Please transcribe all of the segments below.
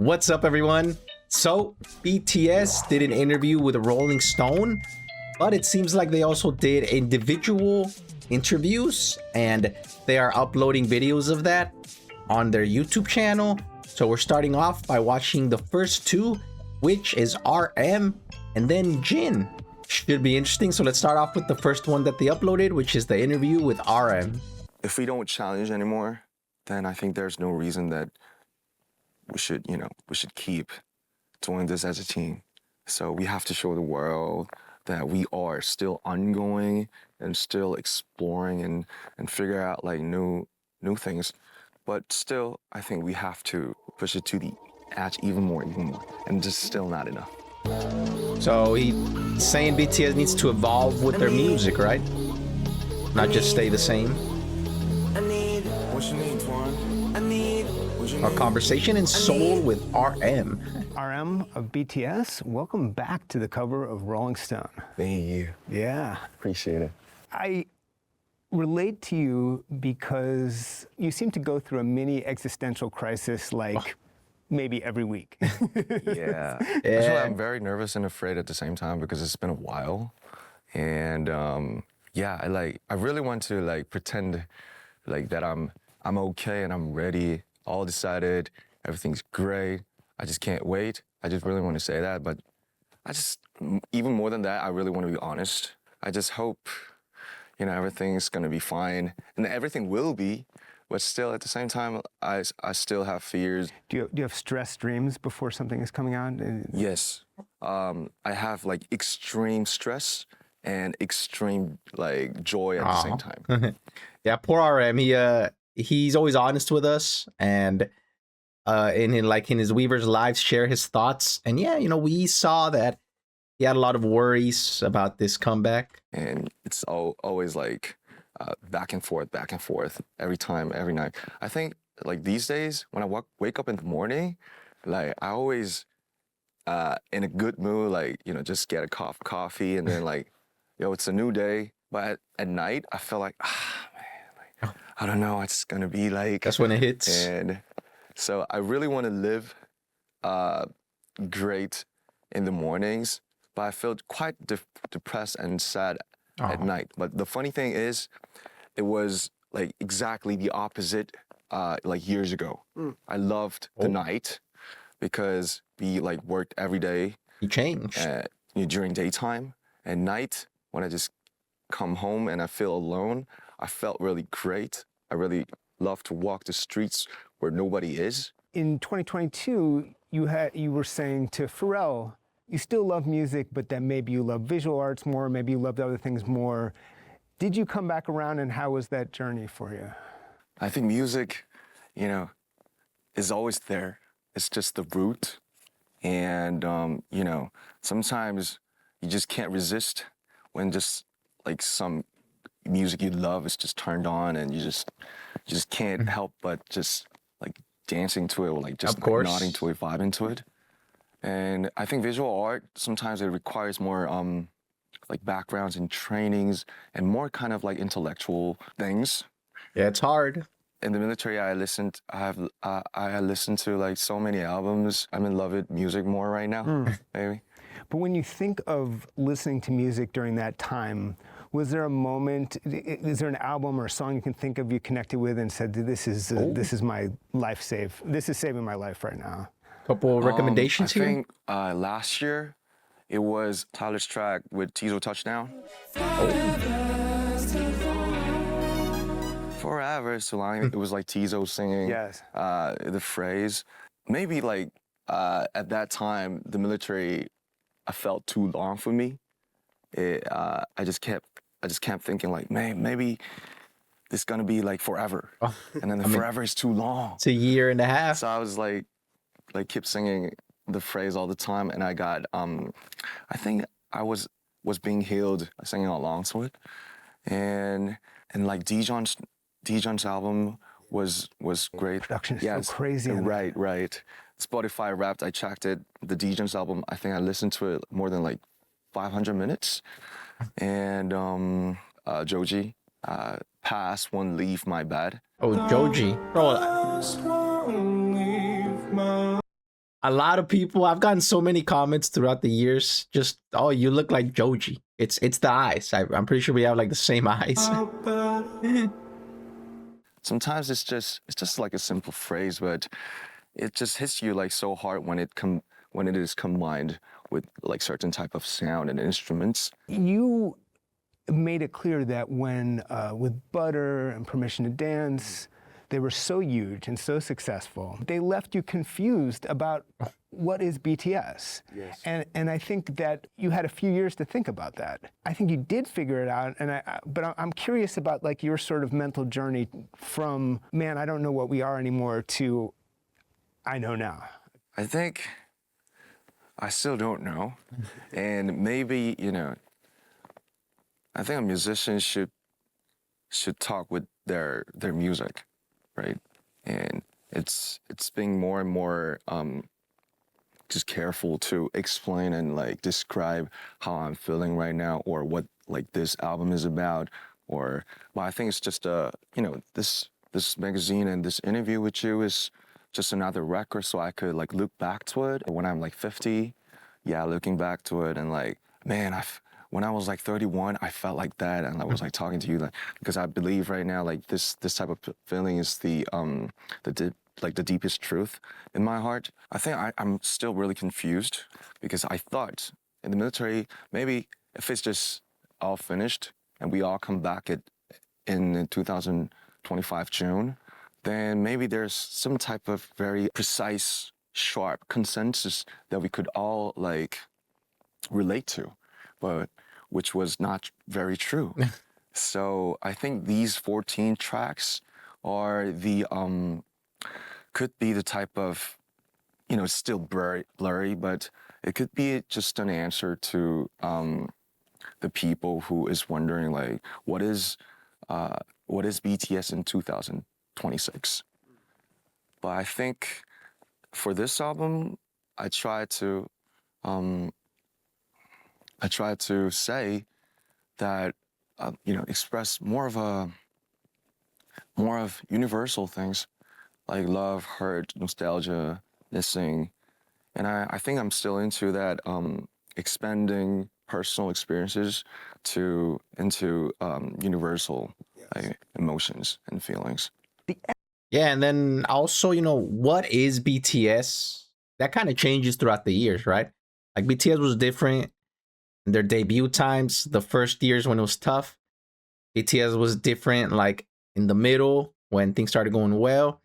What's up, everyone? So, BTS did an interview with Rolling Stone, but it seems like they also did individual interviews, and they are uploading videos of that on their YouTube channel. So we're starting off by watching the first two, which is RM and then Jin. Should be interesting. So let's start off with the first one that they uploaded, which is the interview with RM. If we don't challenge anymore, then I think there's no reason that we should keep doing this as a team. So we have to show the world that we are still ongoing and still exploring and figure out like new things. But still, I think we have to push it to the edge even more, and just still not enough. So he's saying BTS needs to evolve with their music, right? Not just stay the same. What you need, Twan? Our conversation in Seoul with RM. RM of BTS, welcome back to the cover of Rolling Stone. Thank you. Yeah. Appreciate it. I relate to you because you seem to go through a mini existential crisis like maybe every week. Yeah. That's why I'm very nervous and afraid at the same time because it's been a while. And yeah, I really want to like pretend like that I'm okay and I'm ready, all decided, everything's great. I just can't wait. I just really want to say that, but even more than that, I really want to be honest. I just hope, everything's gonna be fine, and everything will be, but still at the same time, I still have fears. Do you have stress dreams before something is coming out? Yes, I have like extreme stress and extreme like joy at the same time. Yeah, poor RM. He's always honest with us, and in his Weavers lives, share his thoughts. And yeah, we saw that he had a lot of worries about this comeback. And it's always like back and forth, every time, every night. I think like these days when I wake up in the morning, like I always in a good mood, like, just get a cup of coffee and then like, it's a new day. But at night, I feel like, man, I don't know, it's gonna be like. That's when it hits. And so I really want to live great in the mornings, but I feel quite depressed and sad at night. But the funny thing is, it was like exactly the opposite like years ago. I loved the night because we like worked every day. You changed. During daytime. At night, when I just come home and I feel alone, I felt really great. I really love to walk the streets where nobody is. In 2022, you were saying to Pharrell, you still love music, but then maybe you love visual arts more, maybe you loved other things more. Did you come back around, and how was that journey for you? I think music, is always there. It's just the root. And, sometimes you just can't resist when just like some music you love is just turned on and you just can't help but just like dancing to it or like just like nodding to it, vibing to it. And I think visual art, sometimes it requires more like backgrounds and trainings and more kind of like intellectual things. Yeah, it's hard. In the military, I listened to like so many albums. I'm in love with music more right now, maybe. But when you think of listening to music during that time, was there a moment, is there an album or a song you can think of you connected with and said, this is my life this is saving my life right now? Couple of recommendations here? I think last year, it was Tyler's track with Tizo Touchdown. Forever is too long. It was like Tizo singing the phrase. Maybe like at that time, the military, I felt too long for me. I just kept thinking like, man, maybe this is gonna be like forever. And then forever is too long. It's a year and a half. So I was like keep singing the phrase all the time, and I got I think I was being healed singing along to it. And like Dijon's album was great. Production is so crazy. Right. Spotify Wrapped, I checked it. The Dijon's album, I think I listened to it more than like 500 minutes. And Joji, Pass Won't Leave My Bed. Oh, Joji. Bro, a lot of people, I've gotten so many comments throughout the years, just, oh, you look like Joji. It's the eyes. I'm pretty sure we have like the same eyes. Sometimes it's just like a simple phrase, but it just hits you like so hard when it is combined with like certain type of sound and instruments. You made it clear that when with Butter and Permission to Dance, they were so huge and so successful, they left you confused about what is BTS. Yes. And I think that you had a few years to think about that. I think you did figure it out, but I'm curious about like your sort of mental journey from, man, I don't know what we are anymore, to I know now. I think I still don't know. And maybe, I think a musician should talk with their music, right? And it's being more and more just careful to explain and like describe how I'm feeling right now, or what like this album is about, but I think it's just this magazine and this interview with you is just another record, so I could like look back to it when I'm like 50. Yeah, looking back to it and like, man, when I was like 31, I felt like that, and I was like talking to you, like, because I believe right now, like this type of feeling is the deepest truth in my heart. I think I'm still really confused, because I thought in the military, maybe if it's just all finished and we all come back in 2025 June, then maybe there's some type of very precise, sharp consensus that we could all like relate to, but which was not very true. So I think these 14 tracks are could be the type of, it's still blurry, but it could be just an answer to the people who is wondering like, what is BTS in 2026? But I think for this album, I try to say that express more of universal things like love, hurt, nostalgia, missing, and I think I'm still into that, expanding personal experiences into universal like, emotions and feelings. Yeah, and then also, what is BTS? That kind of changes throughout the years, right? Like BTS was different in their debut times, the first years when it was tough. BTS was different like in the middle when things started going well.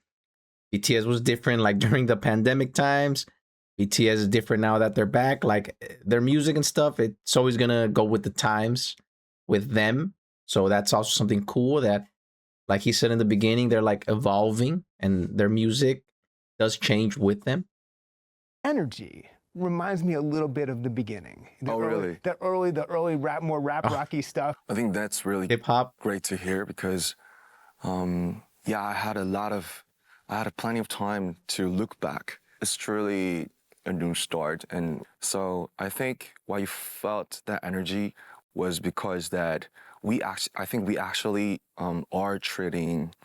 BTS was different like during the pandemic times. BTS is different now that they're back. Like their music and stuff, it's always gonna go with the times with them. So that's also something cool that, like he said in the beginning, they're like evolving and their music does change with them. Energy reminds me a little bit of the beginning. Really? The early rap, more rap rocky stuff. I think that's really Hip hop. great to hear, because I had plenty of time to look back. It's truly a new start, and so I think why you felt that energy was because that I think we actually are treating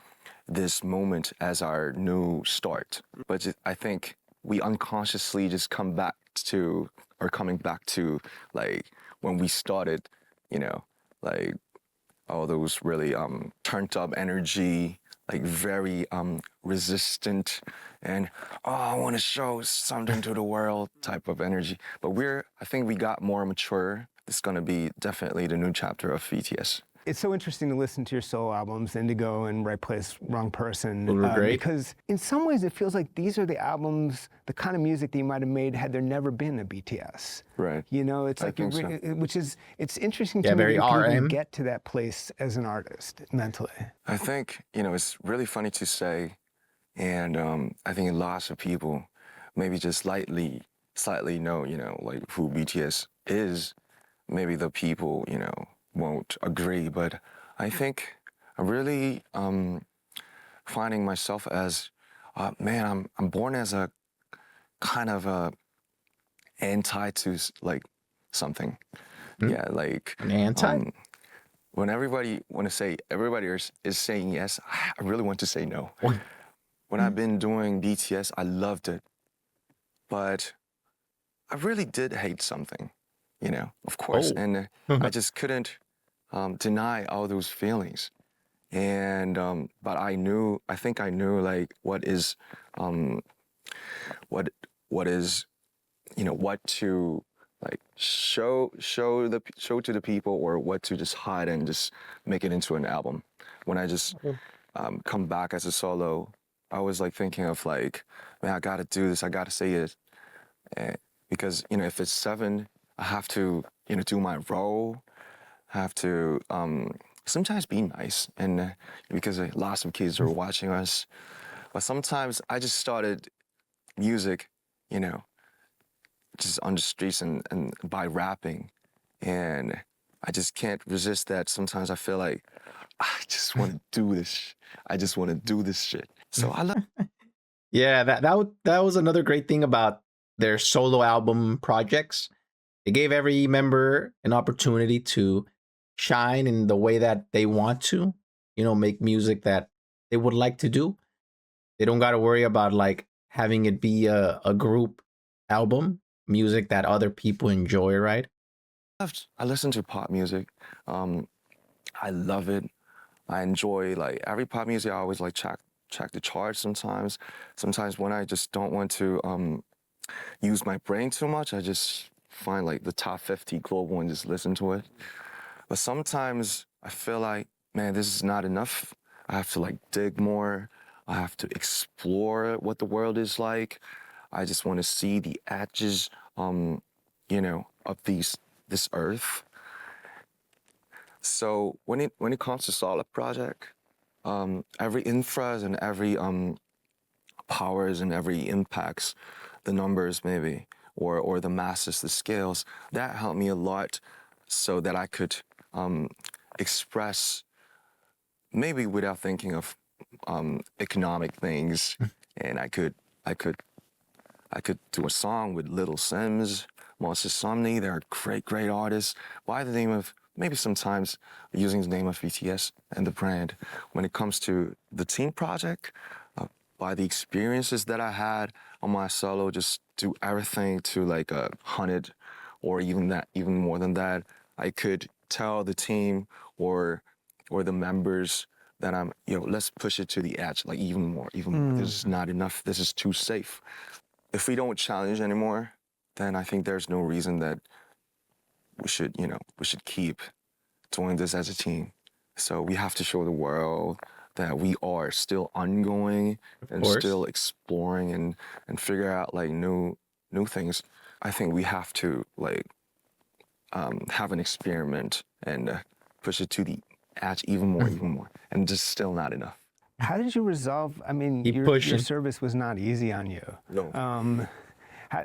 this moment as our new start. But I think we unconsciously just coming back to like when we started, like all those really turned up energy, like very resistant and I want to show something to the world type of energy. But I think we got more mature. It's going to be definitely the new chapter of BTS. It's so interesting to listen to your solo albums, Indigo and Right Place, Wrong Person, Great. because in some ways it feels like these are the albums, the kind of music that you might have made had there never been a BTS. Right. It's like, it's interesting to me very that you can even RM. get to that place as an artist mentally. I think, it's really funny to say, and I think lots of people maybe just slightly know, like who BTS is. Maybe the people, won't agree, but I think I'm really finding myself as, man, I'm born as a kind of a anti to like something. Yeah, like An anti? when everybody is saying yes, I really want to say no. When I've been doing BTS, I loved it. but I really did hate something, of course. Oh. And I just couldn't deny all those feelings. And but I think I knew like what is what is what to like show to the people, or what to just hide and just make it into an album. When I just come back as a solo, I was like thinking of like, man, I gotta do this, I gotta say it. Because if it's 7, I have to do my role, I have to sometimes be nice, and because lots of kids are watching us. But sometimes I just started music, just on the streets and by rapping, and I just can't resist that. Sometimes I feel like I just want to do this. I just want to do this shit. So I love. Yeah, that was another great thing about their solo album projects. It gave every member an opportunity to shine in the way that they want to, make music that they would like to do. They don't got to worry about like having it be a group album, music that other people enjoy, right? I listen to pop music. I love it. I enjoy like every pop music. I always like check the charts sometimes. Sometimes when I just don't want to use my brain too much, I just find like the top 50 global and just listen to it. But sometimes I feel like, man, this is not enough. I have to like dig more. I have to explore what the world is like. I just want to see the edges, of this earth. So when it comes to solo project, every infras and every powers and every impacts, the numbers maybe, or the masses, the scales, that helped me a lot, so that I could express maybe without thinking of economic things, and I could do a song with Little Sims, Monster Somni. They're great artists. By the name of, maybe sometimes using the name of BTS and the brand. When it comes to the team project, by the experiences that I had on my solo, just do everything to like 100, or even more than that. I could tell the team or the members that let's push it to the edge, like even more. This is not enough. This is too safe. If we don't challenge anymore, then I think there's no reason that we should keep doing this as a team. So we have to show the world that we are still ongoing and still exploring and figure out like new things. I think we have to like have an experiment and push it to the edge even more, and just still not enough. How did you resolve? I mean, your service was not easy on you. No.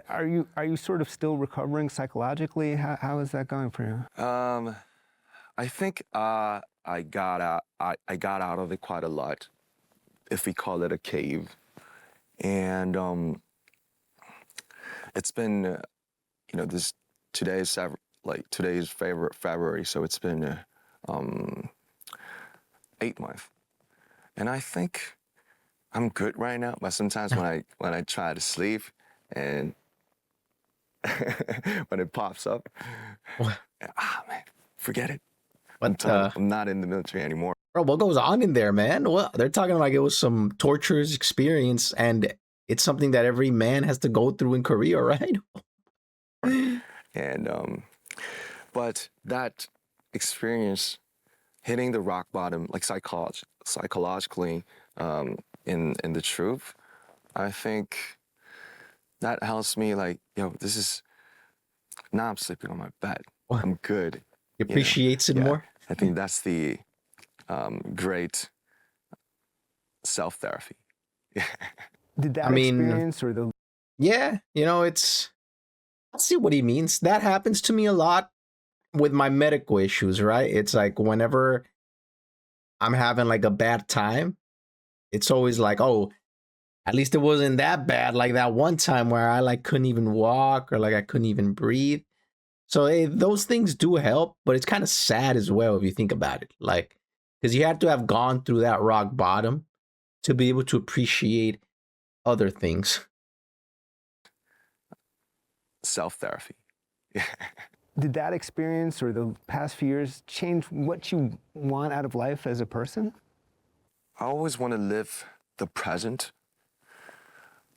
Are you sort of still recovering psychologically? How is that going for you? I think I got out of it quite a lot, if we call it a cave, and it's been today's February, so it's been 8 months, and I think I'm good right now. But sometimes when I try to sleep and when it pops up, man, forget it. I'm not in the military anymore. Bro, what goes on in there, man? Well, they're talking like it was some torturous experience, and it's something that every man has to go through in Korea, right? And but that experience, hitting the rock bottom, like psychologically, in the truth, I think that helps me. Like, this is now I'm sleeping on my bed. I'm good. He appreciates it more. I think that's the great self-therapy. Did that experience or the... Yeah, it's... I see what he means. That happens to me a lot with my medical issues, right? It's like whenever I'm having like a bad time, it's always like, oh, at least it wasn't that bad. Like that one time where I like couldn't even walk, or like I couldn't even breathe. So those things do help, but it's kind of sad as well if you think about it. Like, because you have to have gone through that rock bottom to be able to appreciate other things. self-therapy. Did that experience or the past few years change what you want out of life as a person? I always want to live the present,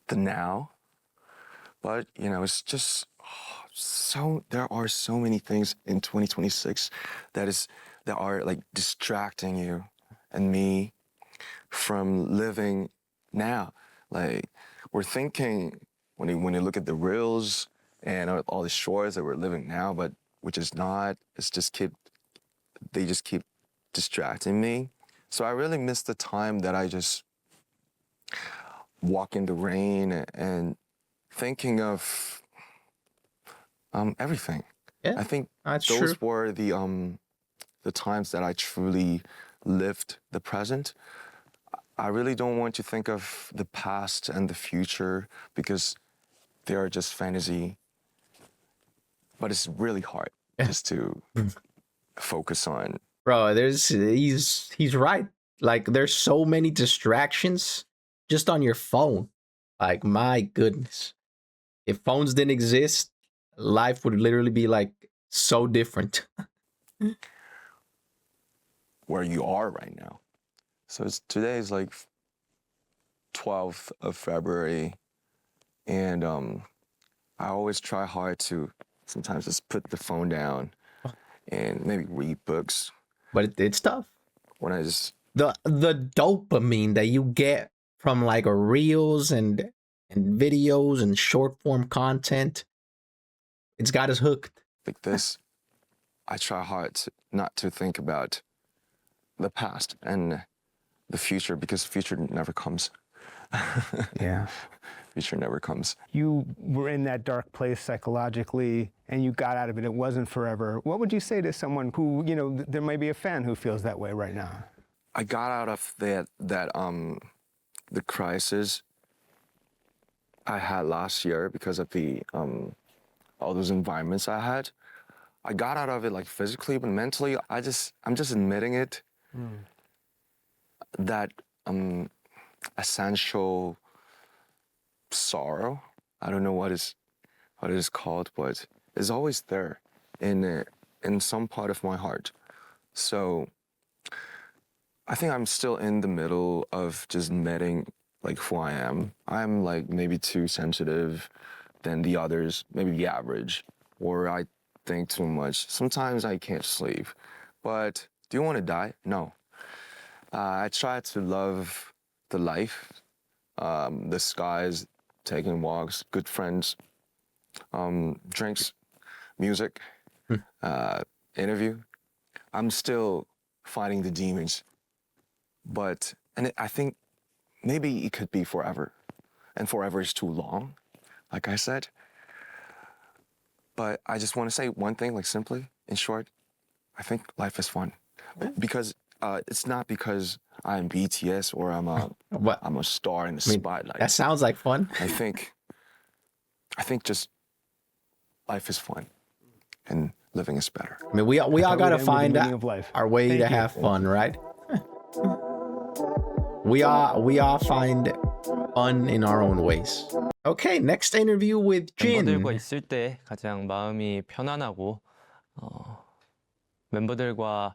the now. But, it's just there are so many things in 2026 that are like distracting you and me from living now. Like we're thinking when you look at the reels and all the shores that we're living now, but which is not. They just keep distracting me. So I really miss the time that I just walk in the rain and thinking of everything. Yeah, I think that's those true. were the times that I truly lived the present. I really don't want to think of the past and the future because they are just fantasy. But it's really hard just to focus on. Bro, he's right. Like there's so many distractions just on your phone. Like my goodness. If phones didn't exist, life would literally be like so different. Where you are right now. So today is like 12th of February, and I always try hard to sometimes just put the phone down and maybe read books. But it's tough. When I just The dopamine that you get from like reels and videos and short form content, it's got us hooked. like this, I try hard not to think about the past and the future because the future never comes. Yeah. Future never comes. You were in that dark place psychologically and you got out of it. It wasn't forever. What would you say to someone who, there might be a fan who feels that way right now? I got out of the crisis I had last year because of the all those environments I had. I got out of it like physically, but mentally, I'm just admitting it. That essential sorrow, I don't know what it is called, but it's always there in some part of my heart. So I think I'm still in the middle of just admitting like who I am. I'm like maybe too sensitive than the others, maybe the average, or I think too much. Sometimes I can't sleep. But do you want to die? No. I try to love the life, the skies, taking walks, good friends, drinks, music, interview. I'm still fighting the demons. I think maybe it could be forever. And forever is too long, like I said. But I just want to say one thing, like simply, in short, I think life is fun. Because it's not because I'm BTS or I'm a star in the spotlight. That sounds like fun. I think just life is fun and living is better. I mean, we all gotta find our way Thank to you. have fun, right? We all find fun in our own ways. Okay, next interview with Jin. 멤버들과 있을 때 가장 마음이 편안하고 멤버들과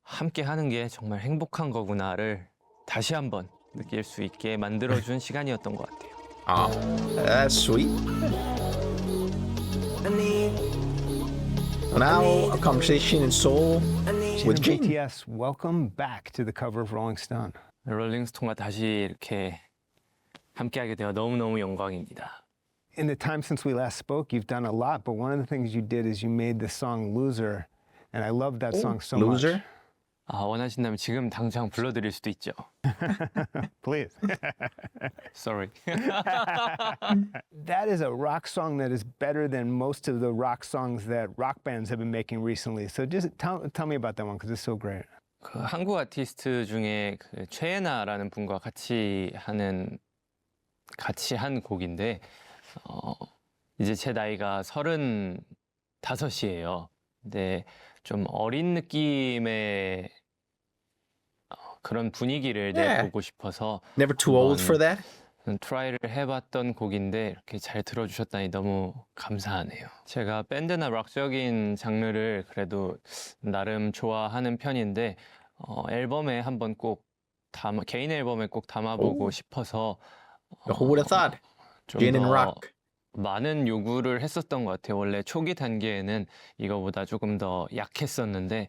함께 하는 게 정말 행복한 거구나를 다시 한번 느낄 수 있게 만들어준 시간이었던 것 같아요. Oh, that's sweet. Now a conversation in Seoul with Jin. BTS, welcome back to the cover of Rolling Stone. 롤링스톤과 다시 이렇게 함께하게 되어 너무너무 영광입니다. In the time since we last spoke, you've done a lot, but one of the things you did is you made the song Loser, and I love that song so Loser? much. 원하신다면 지금 당장 불러드릴 수도 있죠. Please. Sorry. That is a rock song that is better than most of the rock songs that rock bands have been making recently. So just tell me about that one because it's so great. 그 한국 아티스트 중에 그 최애나라는 분과 같이 한 곡인데 이제 제 나이가 35이에요. 근데 좀 어린 느낌의 그런 분위기를 내보고 싶어서 Never too old for that? 트라이를 해봤던 곡인데 이렇게 잘 들어주셨다니 너무 감사하네요. 제가 밴드나 락적인 장르를 그래도 나름 좋아하는 편인데 앨범에 한번 꼭 개인 앨범에 꼭 담아보고 오. 싶어서 Who would have thought? 좀 Gin and 더 rock. 많은 요구를 했었던 것 같아요. 원래 초기 단계에는 이거보다 조금 더 약했었는데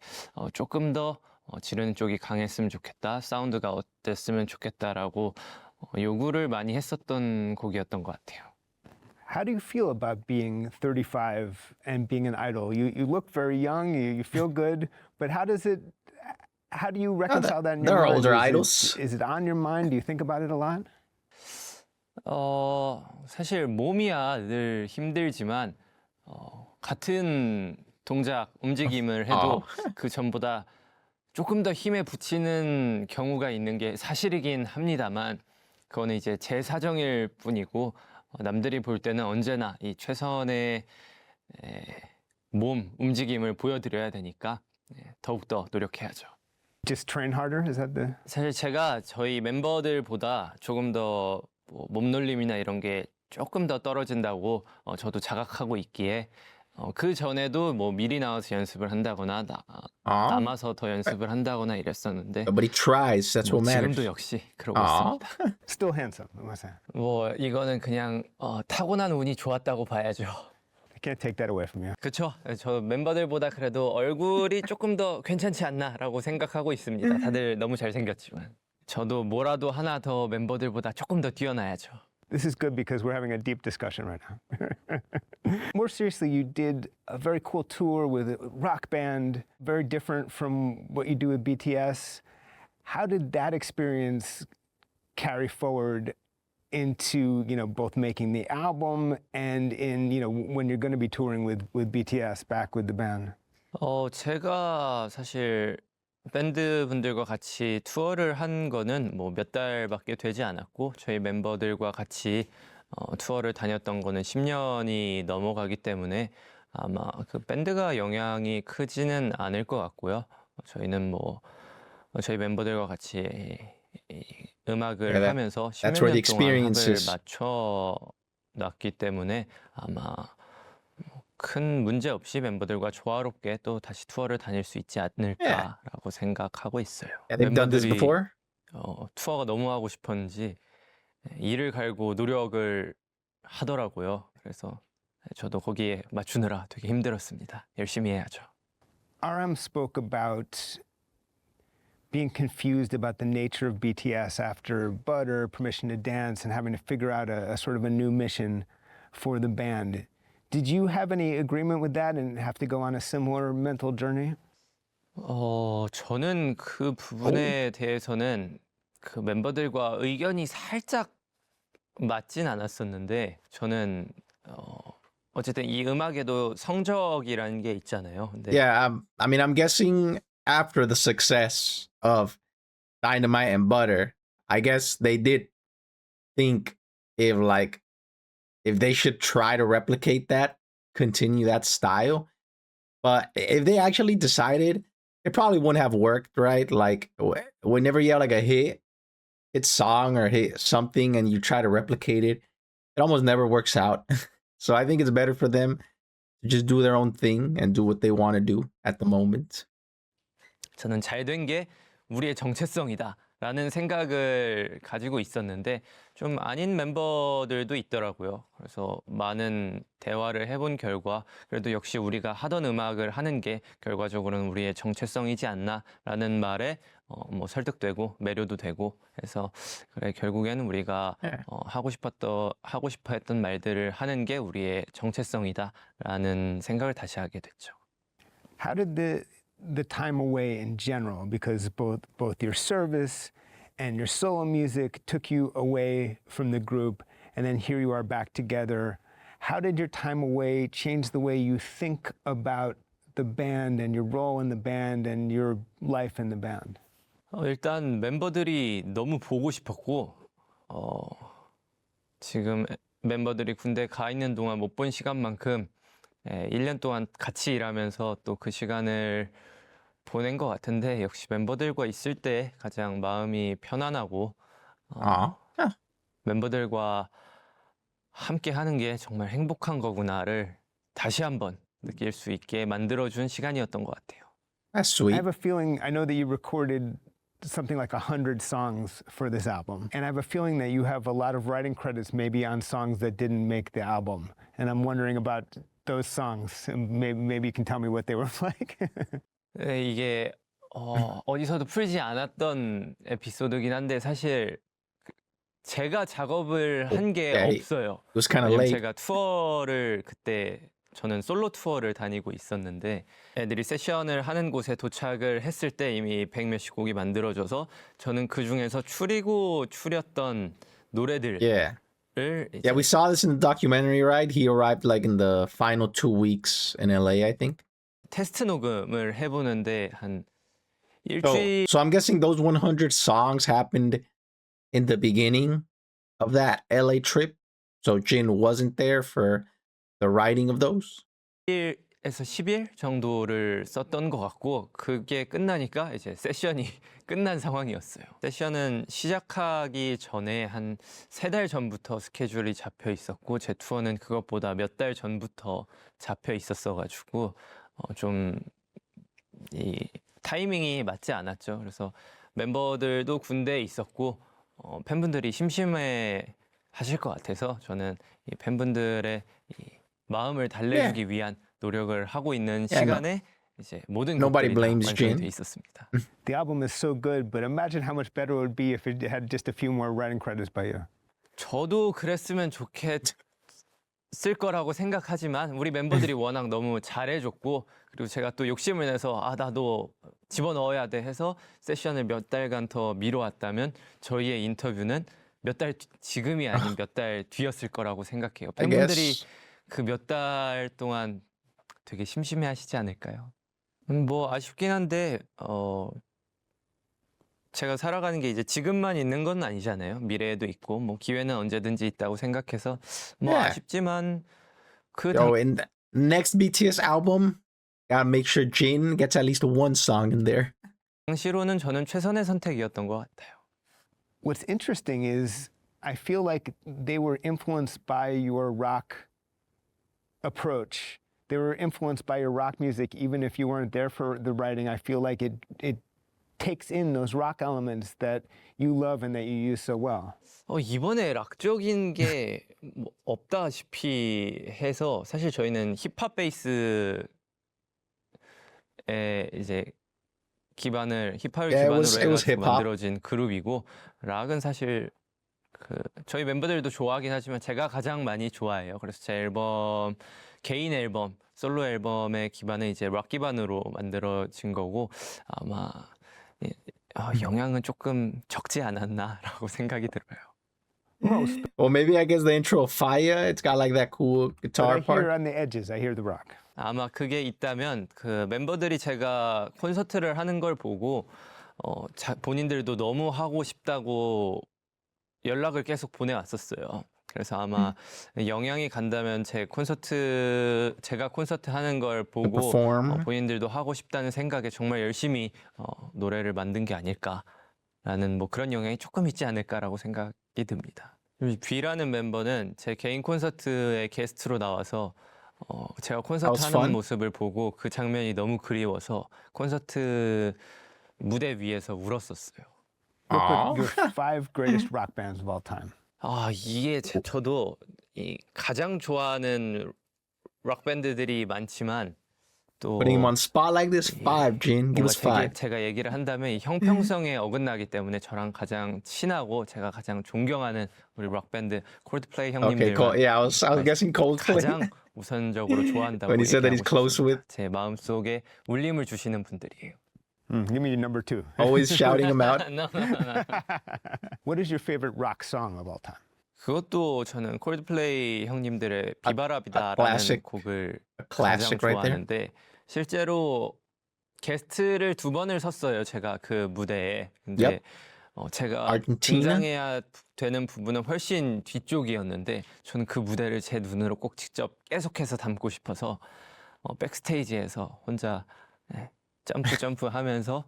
조금 더 지르는 쪽이 강했으면 좋겠다, 사운드가 어땠으면 좋겠다라고 요구를 많이 했었던 곡이었던 것 같아요. How do you feel about being 35 and being an idol? You look very young, you feel good, but how do you reconcile that in your there are mind? older Is it- idols. Is it on your mind? Do you think about it a lot? 사실 몸이야 늘 힘들지만 같은 동작, 움직임을 해도 그 전보다 조금 더 힘에 부치는 경우가 있는 게 사실이긴 합니다만 그거는 이제 제 사정일 뿐이고 남들이 볼 때는 언제나 이 최선의 몸, 움직임을 보여드려야 되니까 더욱더 노력해야죠. Just train harder? Is that the... 사실 제가 저희 멤버들보다 조금 더뭐 몸놀림이나 이런 게 조금 더 떨어진다고 저도 자각하고 있기에 그 전에도 뭐 미리 나와서 연습을 한다거나 남아서 더 연습을 한다거나 이랬었는데 But he tries. That's what matters. 지금도 역시 그러고 Aw. 있습니다. Still handsome, what's that? 뭐 이거는 그냥 타고난 운이 좋았다고 봐야죠. I can't take that away from you. 그렇죠. 저 멤버들보다 그래도 얼굴이 조금 더 괜찮지 않나라고 생각하고 있습니다. 다들 너무 잘생겼지만 저도 뭐라도 하나 더 멤버들보다 조금 더 뛰어나야죠. This is good because we're having a deep discussion right now. More seriously, you did a very cool tour with a rock band, very different from what you do with BTS. How did that experience carry forward into, both making the album and in, when you're going to be touring with BTS back with the band? 제가 사실 밴드 분들과 같이 투어를 한 거는 뭐 몇 달밖에 되지 않았고 저희 멤버들과 같이 투어를 다녔던 거는 10년이 넘어가기 때문에 아마 그 밴드가 영향이 크지는 않을 것 같고요. 저희는 뭐 저희 멤버들과 같이 음악을 Yeah, 하면서 that's where the 10년 동안 합을 experiences. 맞춰 놨기 때문에 아마 큰 문제 없이 멤버들과 조화롭게 또 다시 투어를 다닐 수 있지 않을까라고 생각하고 있어요. Yeah, they've done this 멤버들이 before. 투어가 너무 하고 싶었는지 이를 갈고 노력을 하더라고요. 그래서 저도 거기에 맞추느라 되게 힘들었습니다. 열심히 해야죠. RM spoke about being confused about the nature of BTS after Butter, Permission to Dance, and having to figure out a sort of a new mission for the band. Did you have any agreement with that and have to go on a similar mental journey? 저는 그 부분에 대해서는 그 멤버들과 의견이 살짝 맞진 않았었는데 저는 어쨌든 이 음악에도 성적이라는 게 있잖아요. 근데 Yeah, I mean, I'm guessing after the success of Dynamite and Butter, I guess they did think if they should try to replicate that, continue that style. But if they actually decided, it probably wouldn't have worked, right? Like whenever you have like a hit song or hit something and you try to replicate it, it almost never works out. So I think it's better for them to just do their own thing and do what they want to do at the moment. 저는 잘 된 게 우리의 정체성이다 라는 생각을 가지고 있었는데 좀 아닌 멤버들도 있더라고요. 그래서 많은 대화를 해본 결과 그래도 역시 우리가 하던 음악을 하는 게 결과적으로는 우리의 정체성이지 않나 라는 말에 뭐 설득되고 매료도 되고 해서 그래 결국에는 우리가 하고 싶어 했던 말들을 하는 게 우리의 정체성이다 라는 생각을 다시 하게 됐죠. How did the time away in general, because both your service and your solo music took you away from the group, and then here you are back together. How did your time away change the way you think about the band and your role in the band and your life in the band? 일단 멤버들이 너무 보고 싶었고 지금 멤버들이 군대 가 있는 동안 못 본 시간만큼 1년 동안 같이 일하면서 또 그 시간을 보낸 것 같은데 역시 멤버들과 있을 때 가장 마음이 편안하고 Yeah. 멤버들과 함께 하는 게 정말 행복한 거구나를 다시 한번 느낄 수 있게 만들어준 시간이었던 것 같아요. That's I sweet. have a feeling, I know that you recorded something like 100 songs for this album. And I have a feeling that you have a lot of writing credits maybe on songs that didn't make the album. And I'm wondering about those songs. Maybe you can tell me what they were like. 네, 이게 어디서도 풀지 않았던 에피소드긴 한데 사실 제가 작업을 한 게 Okay. 없어요. It was kind of 왜냐면 late. 제가 투어를 그때 저는 솔로 투어를 다니고 있었는데 애들이 세션을 하는 곳에 도착을 했을 때 이미 100몇십 곡이 만들어져서 저는 그 중에서 추렸던 노래들을 Yeah. 이제 Yeah, we saw this in the documentary, right? He arrived like in the final 2 weeks in LA, I think. 테스트 녹음을 해보는데 한 So, 일주일 so I'm guessing those 100 songs happened in the beginning of that LA trip. So Jin wasn't there for the writing of those. 에서 10일 정도를 썼던 것 같고 그게 끝나니까 이제 세션이 끝난 상황이었어요. 세션은 시작하기 전에 한 3달 전부터 스케줄이 잡혀 있었고 제 투어는 그것보다 몇 달 전부터 잡혀 있었어가지고 좀 이 타이밍이 맞지 않았죠. 그래서 멤버들도 군대에 있었고 팬분들이 심심해 하실 것 같아서 저는 이 팬분들의 이 마음을 달래주기 위한 노력을 하고 있는 시간에 이제 모든 Nobody 곡들이 다 blames 완성이 Jin. 돼 있었습니다. The album is so good, but imagine how much better it would be if it had just a few more writing credits by you. 저도 그랬으면 좋겠을 거라고 생각하지만 우리 멤버들이 워낙 너무 잘해줬고 그리고 제가 또 욕심을 내서 나도 집어넣어야 돼 해서 세션을 몇 달간 더 미뤄왔다면 저희의 인터뷰는 지금이 아닌 몇 달 뒤였을 거라고 생각해요. I 팬분들이 guess. 그 몇 달 동안 되게 심심해 하시지 않을까요? 뭐 아쉽긴 한데 제가 살아가는 게 이제 지금만 있는 건 아니잖아요. 미래에도 있고 뭐 기회는 언제든지 있다고 생각해서 뭐 Yeah. 아쉽지만 그 So in the next BTS album, gotta make sure Jin gets at least one song in there. 당시로는 저는 최선의 선택이었던 것 같아요. What's interesting is I feel like they were influenced by your rock approach. They were influenced by your rock music, even if you weren't there for the writing. I feel like it takes in those rock elements that you love and that you use so well. 이번에 락적인 게 뭐 없다시피 해서 사실 저희는 힙합 베이스에 이제 힙합을 Yeah, 기반으로 it was 해가지고 hip-hop. 만들어진 그룹이고 락은 사실 저희 멤버들도 좋아하긴 하지만 제가 가장 많이 좋아해요. 그래서 제 앨범 개인 앨범 솔로 앨범의 기반은 이제 락 기반으로 만들어진 거고 아마 영향은 조금 적지 않았나라고 생각이 들어요. Well, maybe I guess the intro of Fire, it's got like that cool But guitar I hear part. on the edges, I hear the rock. 아마 그게 있다면 그 멤버들이 제가 콘서트를 하는 걸 보고 본인들도 너무 하고 싶다고 연락을 계속 보내왔었어요. 그래서 아마 영향이 간다면 제가 콘서트 하는 걸 보고 perform. 본인들도 하고 싶다는 생각에 정말 열심히 노래를 만든 게 아닐까라는 뭐 그런 영향이 조금 있지 않을까라고 생각이 듭니다. B라는 멤버는 제 개인 콘서트에 게스트로 나와서 제가 콘서트 was 하는 fun. 모습을 보고 그 장면이 너무 그리워서 콘서트 무대 위에서 울었었어요. Real Aw. quick, your 5 greatest rock bands of all time. 이게 저도 가장 좋아하는 락 밴드들이 많지만 또 Putting him on spot like this, 5, Jin. Give 뭔가 us 5. 제가 얘기를 한다면 이 형평성에 어긋나기 때문에 저랑 가장 친하고 제가 가장 존경하는 우리 락 밴드 콜드플레이 Okay, 형님들만 cool. Yeah, I was guessing Coldplay. 가장 우선적으로 좋아한다고 When he said that he's 얘기하고 close 싶습니다. with. 제 마음속에 울림을 주시는 분들이에요. Give me your number 2. Always shouting him out. No. What is your favorite rock song of all time? 그것도 저는 콜드플레이 형님들의 a 비바라비다라는 classic. 곡을 A classic 가장 right there. 좋아하는데 실제로 게스트를 2번을 섰어요. 제가 그 무대에. 근데 Yep. 제가 Argentina? 등장해야 되는 부분은 훨씬 뒤쪽이었는데 저는 그 무대를 제 눈으로 꼭 직접 계속해서 담고 싶어서 백스테이지에서 혼자 점프 하면서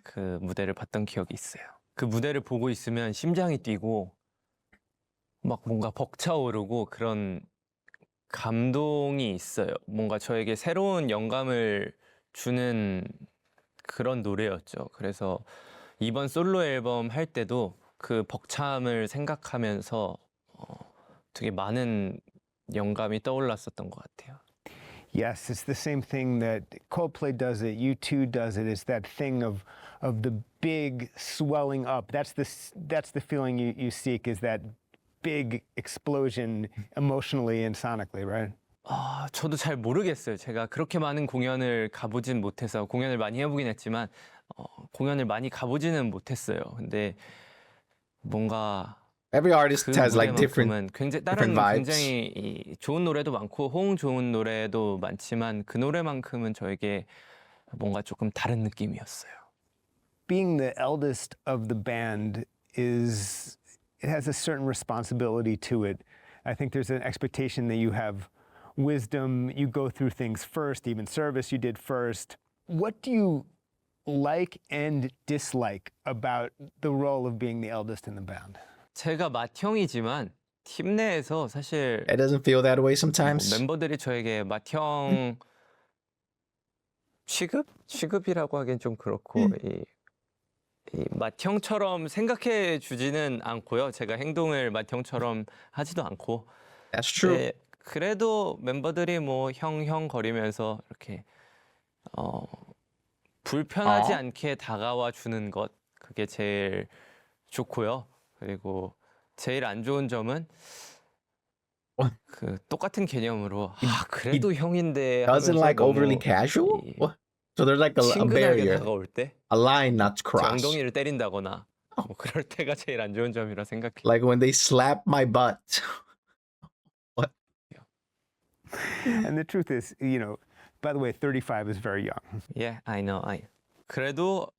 그 무대를 봤던 기억이 있어요. 그 무대를 보고 있으면 심장이 뛰고 막 뭔가 벅차오르고 그런 감동이 있어요. 뭔가 저에게 새로운 영감을 주는 그런 노래였죠. 그래서 이번 솔로 앨범 할 때도 그 벅참을 생각하면서 되게 많은 영감이 떠올랐었던 것 같아요. Yes, it's the same thing that Coldplay does it, U2 does it. It's that thing of the big swelling up. That's the feeling you seek, is that big explosion emotionally and sonically, right? 저도 잘 모르겠어요. 제가 그렇게 많은 공연을 가보진 못해서 공연을 많이 해보긴 했지만 공연을 많이 가보지는 못했어요. 근데 뭔가 Every artist 그 has like different 무대만큼은 굉장히 다른 different vibes. 굉장히 좋은 노래도 많고 호응 좋은 노래도 많지만 그 노래만큼은 저에게 뭔가 조금 다른 느낌이었어요. Being the eldest of the band it has a certain responsibility to it. I think there's an expectation that you have wisdom, you go through things first, even service you did first. What do you like and dislike about the role of being the eldest in the band? 제가 맏형이지만 팀 내에서 사실 It doesn't feel that way sometimes. 멤버들이 저에게 맏형 취급이라고 하기엔 좀 그렇고 이 맏형처럼 생각해 주지는 않고요. 제가 행동을 맏형처럼 하지도 않고. That's true. 네, 그래도 멤버들이 뭐 형 거리면서 이렇게 불편하지 않게 다가와 주는 것, 그게 제일 좋고요. 그리고 제일 안 좋은 점은 그 똑같은 개념으로 그래도 형인데 Doesn't 하면서 like 너무 overly casual? 이 What? So there's like a 친근하게 barrier, 다가올 때 a line not to 제 cross. 엉덩이를 때린다거나 뭐 그럴 때가 제일 안 좋은 점이라 생각해요. Like when they slap my butt. What? And the truth is, by the way, 35 is very young. Yeah, I know. 그래도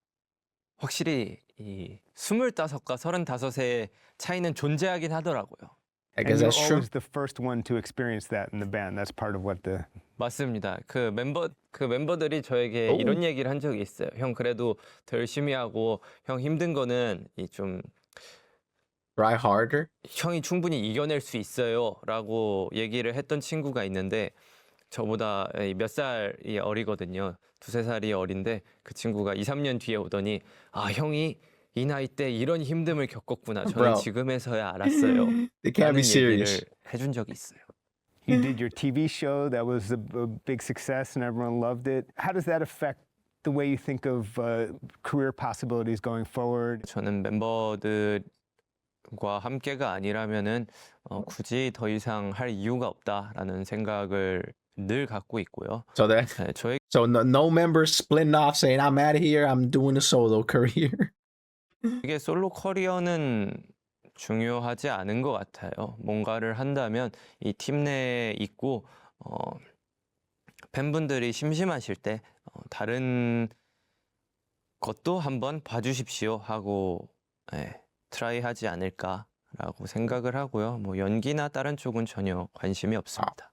확실히 이 25과 35의 차이는 존재하긴 하더라고요. I And guess you're that's true. always the first one to experience that in the band. That's part of what the 맞습니다. 그 멤버들이 저에게 이런 얘기를 한 적이 있어요. 형 그래도 더 열심히 하고 형 힘든 거는 이 좀 Try harder. 형이 충분히 이겨낼 수 있어요라고 얘기를 했던 친구가 있는데 저보다 몇 살이 어리거든요. 두세 살이 어린데 그 친구가 2, 3년 뒤에 오더니 형이 이 나이 때 이런 힘듦을 겪었구나. 저는 Bro. 지금에서야 알았어요. They can't 라는 be serious. 얘기를 해준 적이 있어요. You did your TV show that was a big success and everyone loved it. How does that affect the way you think of career possibilities going forward? 저는 멤버들과 함께가 아니라면은 굳이 더 이상 할 이유가 없다라는 생각을 늘 갖고 있고요. So that 저에게 so no members splitting off saying I'm out of here. I'm doing a solo career. 솔로 커리어는 중요하지 않은 것 같아요. 뭔가를 한다면 이 팀 내에 있고 팬분들이 심심하실 때 다른 것도 한번 봐주십시오 하고 트라이하지 않을까라고 생각을 하고요. 뭐 연기나 다른 쪽은 전혀 관심이 없습니다.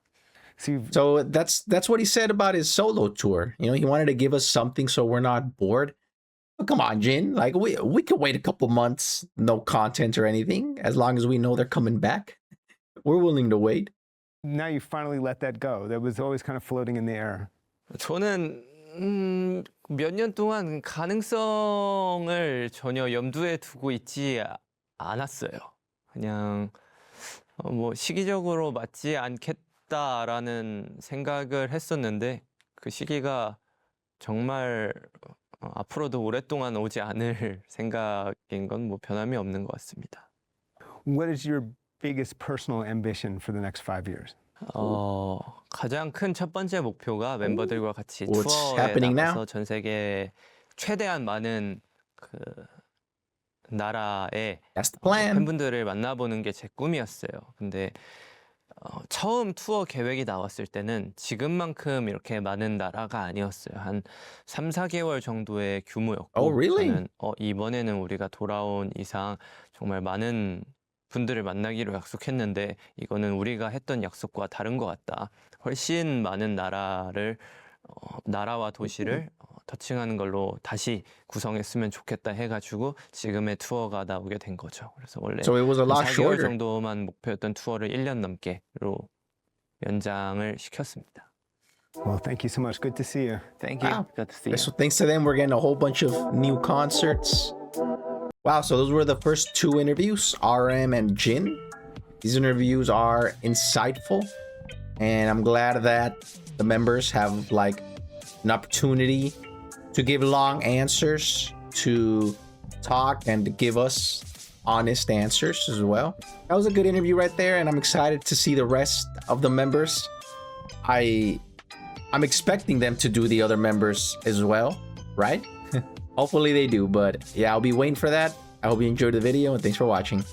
So that's what he said about his solo tour. He wanted to give us something so we're not bored. But come on, Jin. Like we could wait a couple months, no content or anything, as long as we know they're coming back. We're willing to wait. Now you finally let that go. That was always kind of floating in the air. 저는 몇 년 동안 가능성을 전혀 염두에 두고 있지 않았어요. 그냥 뭐 시기적으로 맞지 않겠다라는 생각을 했었는데 그 시기가 정말 앞으로도 오랫동안 오지 않을 생각인 건 뭐 변함이 없는 것 같습니다. What is your biggest personal ambition for the next 5 years? 가장 큰 첫 번째 목표가 멤버들과 같이 What's 투어에 happening now? 나가서 전 세계 최대한 많은 그 나라의 That's the plan. 팬분들을 만나보는 게 제 꿈이었어요. 근데 처음 투어 계획이 나왔을 때는 지금만큼 이렇게 많은 나라가 아니었어요. 한 3, 4개월 정도의 규모였고 Oh, really? 저는 이번에는 우리가 돌아온 이상 정말 많은 분들을 만나기로 약속했는데 이거는 우리가 했던 약속과 다른 것 같다. 훨씬 많은 나라를 나라와 도시를 터칭하는 걸로 다시 구성했으면 좋겠다 해가지고 지금의 투어가 나오게 된 거죠. 그래서 원래 So it was a lot 4개월 shorter. 정도만 목표였던 투어를 1년 넘게로 연장을 시켰습니다. Well, thank you so much. Good to see you. Thank you. Wow. Good to see you. So thanks to them, we're getting a whole bunch of new concerts. Wow, so those were the first two interviews, RM and Jin. These interviews are insightful, and I'm glad that the members have like an opportunity to give long answers, to talk and to give us honest answers as well. That was a good interview right there, and I'm excited to see the rest of the members. I'm expecting them to do the other members as well, right? Hopefully they do, but yeah, I'll be waiting for that. I hope you enjoyed the video, and thanks for watching.